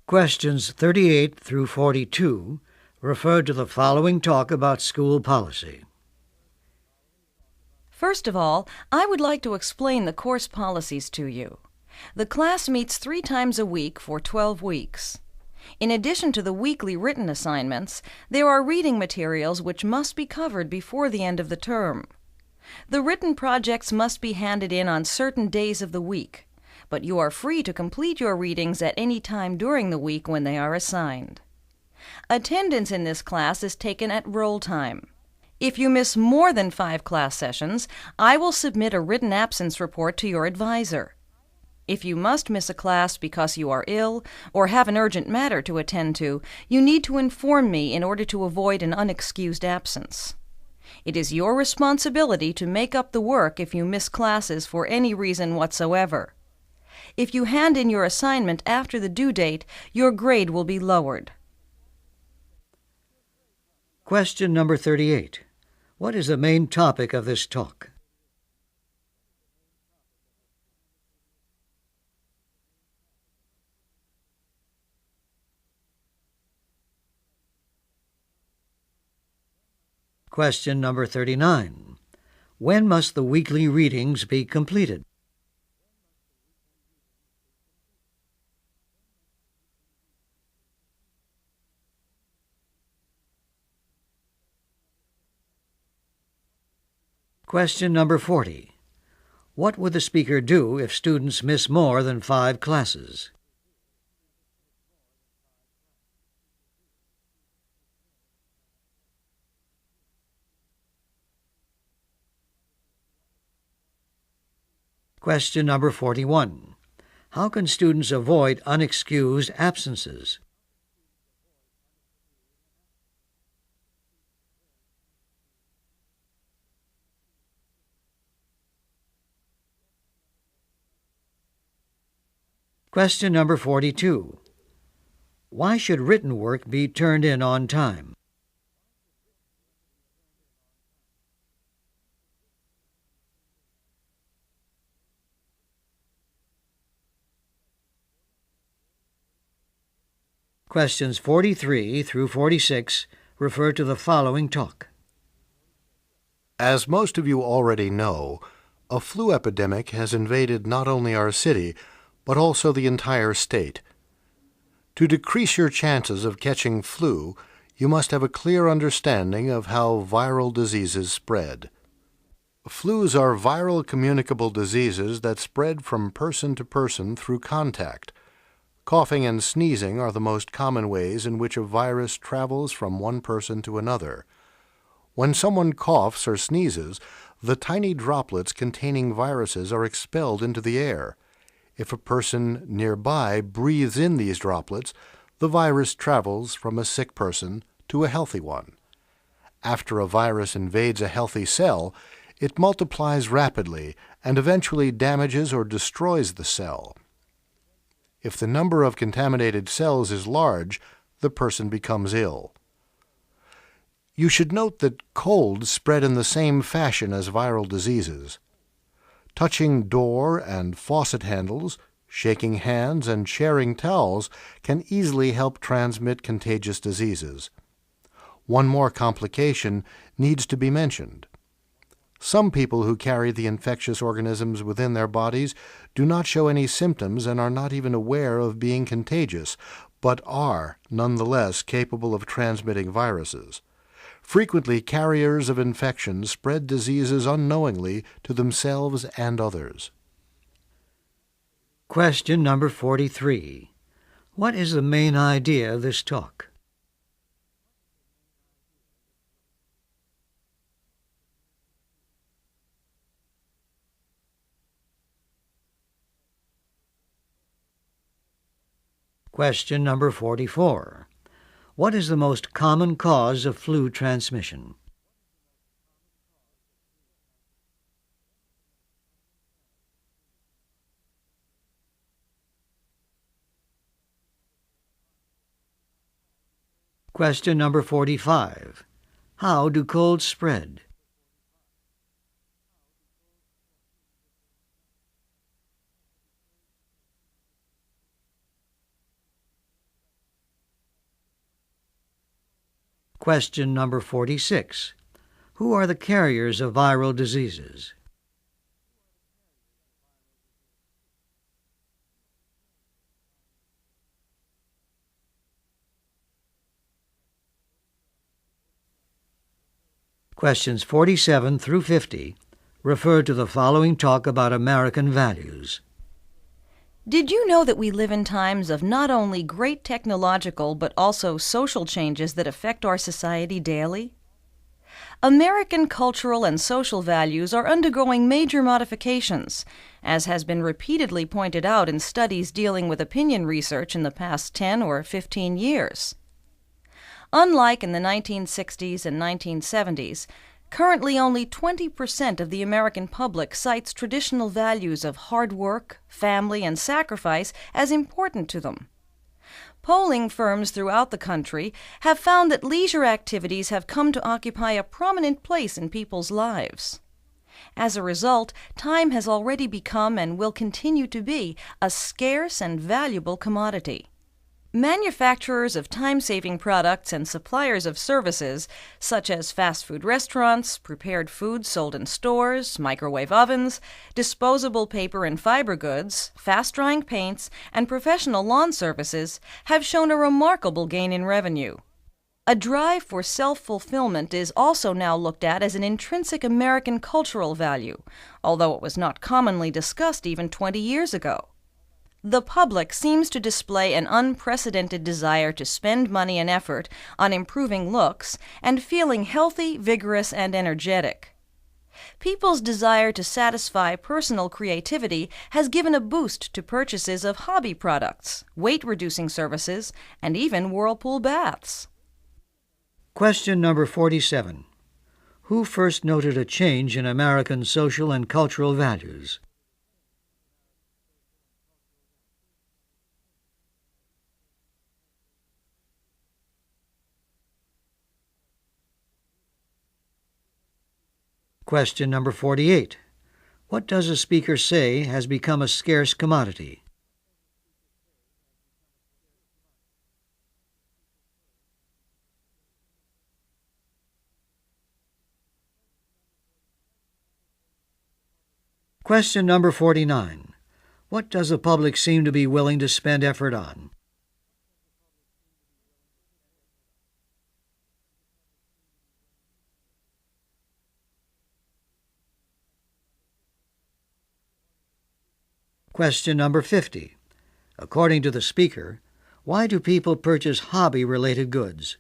Questions 38 through 42 refer to the following talk about school policy. First of all, I would like to explain the course policies to you. The class meets 3 times a week for 12 weeks. In addition to the weekly written assignments, there are reading materials which must be covered before the end of the term. The written projects must be handed in on certain days of the week, but you are free to complete your readings at any time during the week when they are assigned. Attendance in this class is taken at roll time. If you miss more than 5 class sessions, I will submit a written absence report to your advisor. If you must miss a class because you are ill or have an urgent matter to attend to, you need to inform me in order to avoid an unexcused absence. It is your responsibility to make up the work if you miss classes for any reason whatsoever. If you hand in your assignment after the due date, your grade will be lowered. Question number 38. What is the main topic of this talk? Question number 39. When must the weekly readings be completed? Question number 40. What would the speaker do if students miss more than 5 classes? Question number 41. How can students avoid unexcused absences? Question number 42. Why should written work be turned in on time? Questions 43 through 46 refer to the following talk. As most of you already know, a flu epidemic has invaded not only our city, but also the entire state. To decrease your chances of catching flu, you must have a clear understanding of how viral diseases spread. Flus are viral communicable diseases that spread from person to person through contact. Coughing and sneezing are the most common ways in which a virus travels from one person to another. When someone coughs or sneezes, the tiny droplets containing viruses are expelled into the air. If a person nearby breathes in these droplets, the virus travels from a sick person to a healthy one. After a virus invades a healthy cell, it multiplies rapidly and eventually damages or destroys the cell. If the number of contaminated cells is large, the person becomes ill. You should note that colds spread in the same fashion as viral diseases. Touching door and faucet handles, shaking hands, and sharing towels can easily help transmit contagious diseases. One more complication needs to be mentioned. Some people who carry the infectious organisms within their bodies do not show any symptoms and are not even aware of being contagious, but are nonetheless capable of transmitting viruses. Frequently, carriers of infections spread diseases unknowingly to themselves and others. Question number 43. What is the main idea of this talk? Question number 44. What is the most common cause of flu transmission? Question number 45. How do colds spread? Question number 46. Who are the carriers of viral diseases? Questions 47 through 50 refer to the following talk about American values. Did you know that we live in times of not only great technological but also social changes that affect our society daily? American cultural and social values are undergoing major modifications, as has been repeatedly pointed out in studies dealing with opinion research in the past 10 or 15 years. Unlike in the 1960s and 1970s, currently only 20% of the American public cites traditional values of hard work, family, and sacrifice as important to them. Polling firms throughout the country have found that leisure activities have come to occupy a prominent place in people's lives. As a result, time has already become and will continue to be a scarce and valuable commodity. Manufacturers of time-saving products and suppliers of services, such as fast food restaurants, prepared foods sold in stores, microwave ovens, disposable paper and fiber goods, fast-drying paints, and professional lawn services, have shown a remarkable gain in revenue. A drive for self-fulfillment is also now looked at as an intrinsic American cultural value, although it was not commonly discussed even 20 years ago. The public seems to display an unprecedented desire to spend money and effort on improving looks and feeling healthy, vigorous, and energetic. People's desire to satisfy personal creativity has given a boost to purchases of hobby products, weight-reducing services, and even whirlpool baths. Question number 47. Who first noted a change in American social and cultural values? Question number 48. What does a speaker say has become a scarce commodity? Question number 49. What does the public seem to be willing to spend effort on? Question number 50. According to the speaker, why do people purchase hobby-related goods?